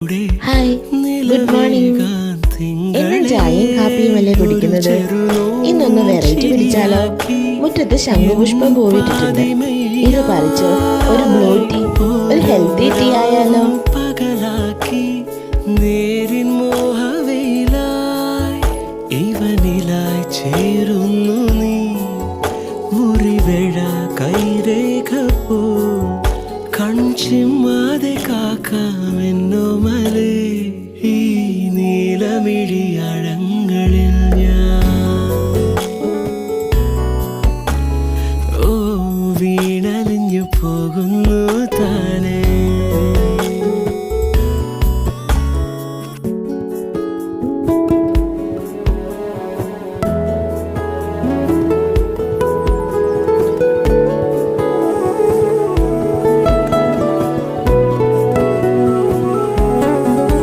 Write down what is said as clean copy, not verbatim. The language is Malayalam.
Hi, good morning. എന്നും ചായയും കാപ്പിയും അല്ലേ കുടിക്കുന്നത്? ഇന്നൊന്ന് വെറൈറ്റി പിടിച്ചാലോ? മുറ്റത്ത് ശംഖുപുഷ്പം പൂവിട്ടിട്ടുണ്ട്. ഇത് പറിച്ച് ഒരു ബ്ലൂ ടീ, ഒരു ഹെൽത്തി ടീ ആയാലോ?